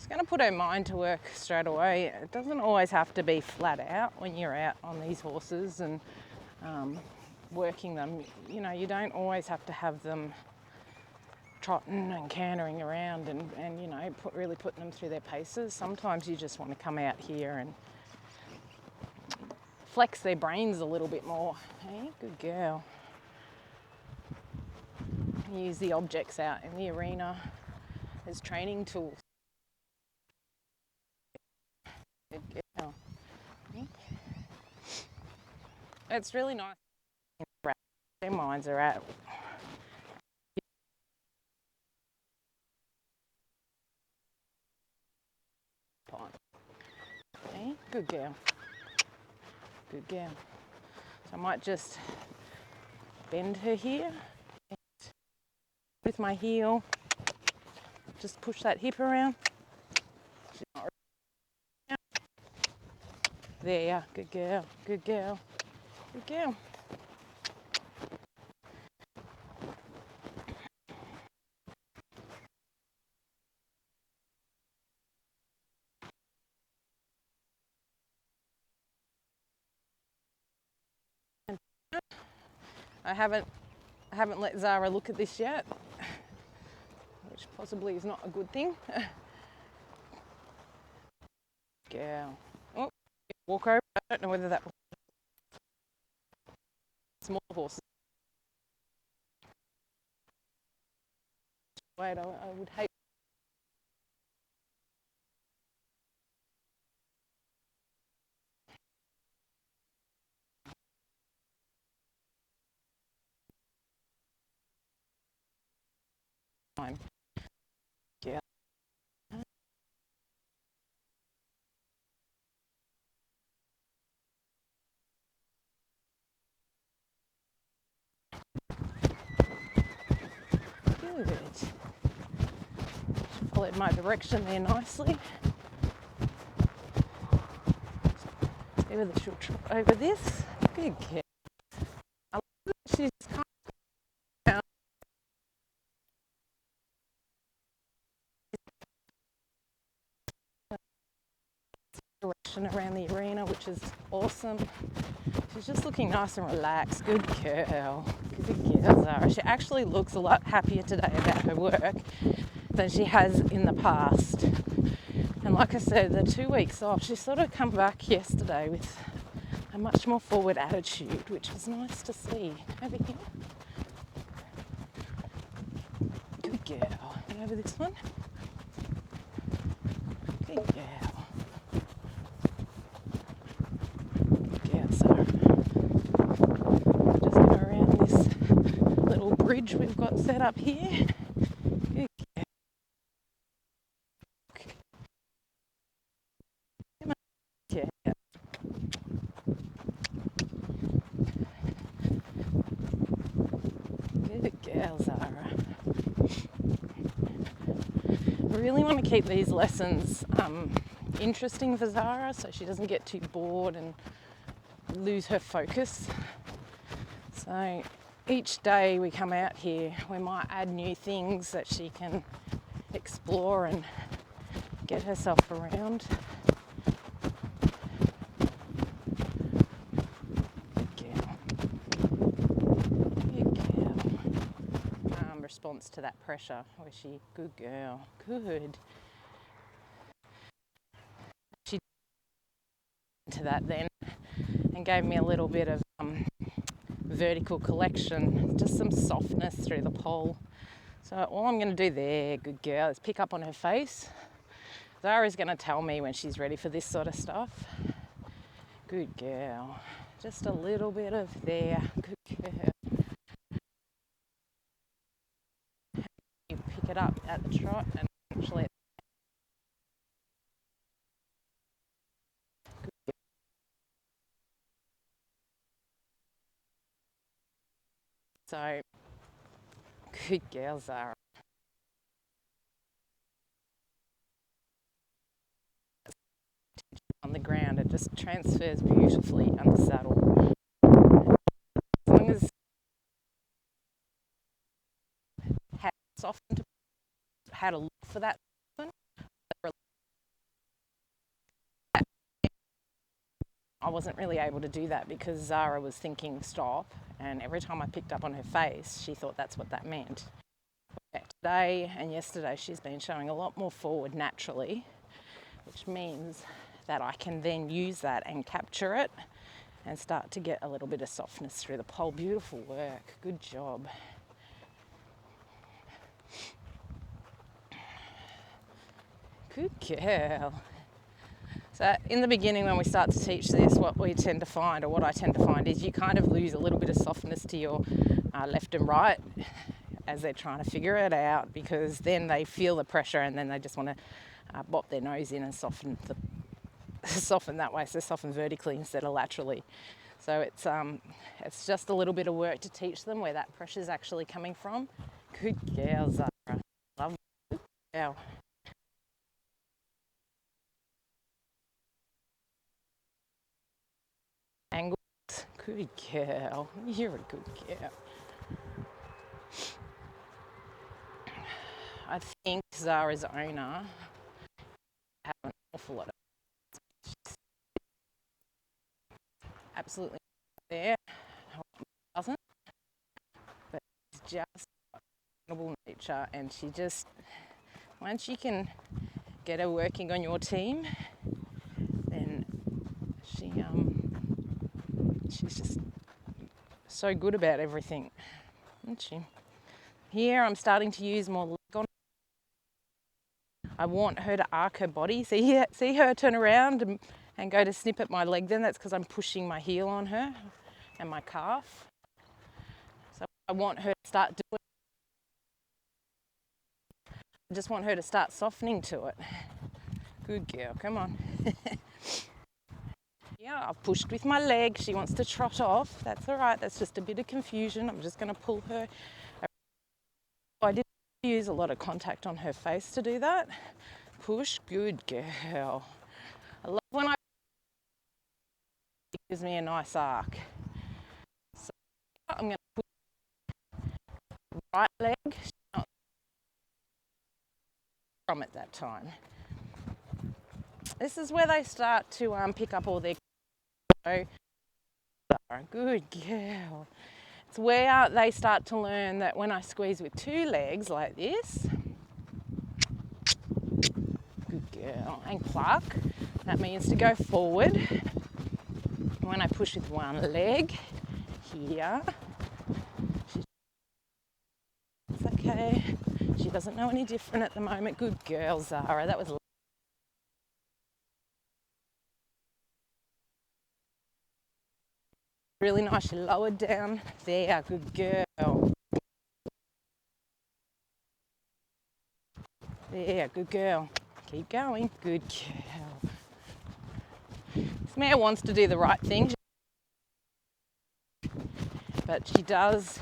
It's going to put her mind to work straight away. It doesn't always have to be flat out when you're out on these horses and working them. You know, you don't always have to have them trotting and cantering around and you know, really putting them through their paces. Sometimes you just want to come out here and flex their brains a little bit more. Hey, good girl. Use the objects out in the arena as training tools. Good girl. It's really nice. Their minds are at. Okay, good girl. Good girl. So I might just bend her here with my heel. Just push that hip around. There, good girl, good girl, good girl. I haven't let Zara look at this yet, which possibly is not a good thing. Girl. Oh, walk over. I don't know whether that was small horses. Wait, I would hate. Time. Yeah. Good. She followed my direction there nicely. See whether she'll trot over this. Good girl. I love that she's kind of direction around the arena, which is awesome. She's just looking nice and relaxed. Good girl. Good girl, Zara. She actually looks a lot happier today about her work than she has in the past. And like I said, the 2 weeks off, she sort of come back yesterday with a much more forward attitude, which was nice to see. Over here. Good girl. And over this one. Good girl. Good girl, Zara. Just go around this little bridge we've got set up here. Good girl. Yeah. Good girl, Zara. I really want to keep these lessons interesting for Zara so she doesn't get too bored and lose her focus. So each day we come out here, we might add new things that she can explore and get herself around. Response to that pressure. Was she good girl? Good. She to that then and gave me a little bit of vertical collection, just some softness through the pole. So all I'm going to do there, good girl, is pick up on her face. Zara's going to tell me when she's ready for this sort of stuff. Good girl. Just a little bit of there. Good girl. You pick it up at the trot and actually so good girl, Zara. On the ground, it just transfers beautifully under saddle. As long as how softened, how to look for that, I wasn't really able to do that because Zara was thinking stop, and every time I picked up on her face, she thought that's what that meant. Today and yesterday, she's been showing a lot more forward naturally, which means that I can then use that and capture it and start to get a little bit of softness through the pole. Beautiful work. Good job. Good girl. So in the beginning, when we start to teach this, what we tend to find, or what I tend to find, is you kind of lose a little bit of softness to your left and right as they're trying to figure it out, because then they feel the pressure and then they just want to bop their nose in and soften that way, so soften vertically instead of laterally. So it's just a little bit of work to teach them where that pressure is actually coming from. Good girl, Zara. Love it. Good girl. Angles. Good girl. You're a good girl. I think Zara's owner has an awful lot of absolutely there. Doesn't, but it's just incredible nature, and she just, once you can get her working on your team, then she's just so good about everything, isn't she? Here I'm starting to use more leg on. I want her to arc her body. See her turn around and go to snip at my leg then. That's because I'm pushing my heel on her and my calf. So I want her to start doing. I just want her to start softening to it. Good girl, come on. Yeah, I've pushed with my leg. She wants to trot off. That's all right. That's just a bit of confusion. I'm just going to pull her. I did use a lot of contact on her face to do that. Push, good girl. I love when it gives me a nice arc. So I'm going to put the right leg from at that time. This is where they start to pick up all their. Good girl. It's where they start to learn that when I squeeze with two legs like this, good girl, and cluck, that means to go forward. When I push with one leg, here, it's okay. She doesn't know any different at the moment. Good girl, Zara. That was really nice. She lowered down there. Good girl. There, good girl. Keep going. Good girl. This mare wants to do the right thing, but she does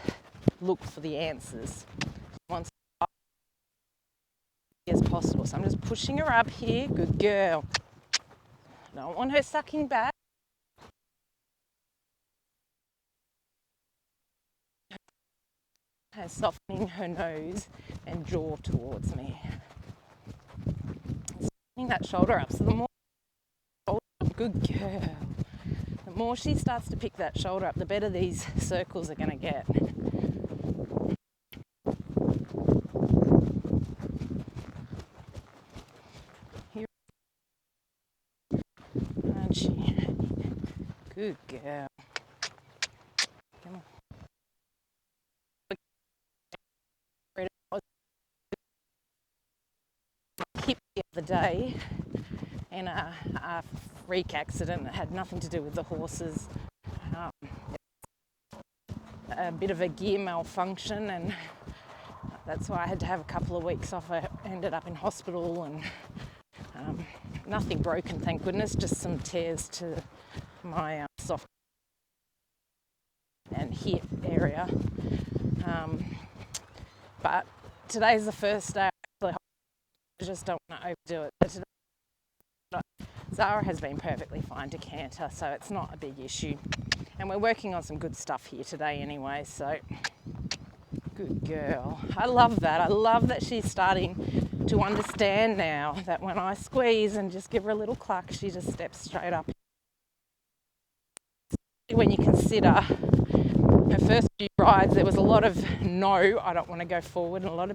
look for the answers. She wants as possible. So I'm just pushing her up here. Good girl. Don't want her sucking back. Her softening her nose and jaw towards me. Softening that shoulder up. So the more good girl. The more she starts to pick that shoulder up, the better these circles are going to get. Here. And she. Good girl. Come on. Hip the other day in a freak accident that had nothing to do with the horses. A bit of a gear malfunction, and that's why I had to have a couple of weeks off. I ended up in hospital, and nothing broken, thank goodness, just some tears to my soft and hip area. But today's the first day. I just don't want to overdo it. But today, Zara has been perfectly fine to canter, so it's not a big issue. And we're working on some good stuff here today anyway, so good girl. I love that. I love that she's starting to understand now that when I squeeze and just give her a little cluck, she just steps straight up. when you consider her first few rides, there was a lot of no, I don't want to go forward, and a lot of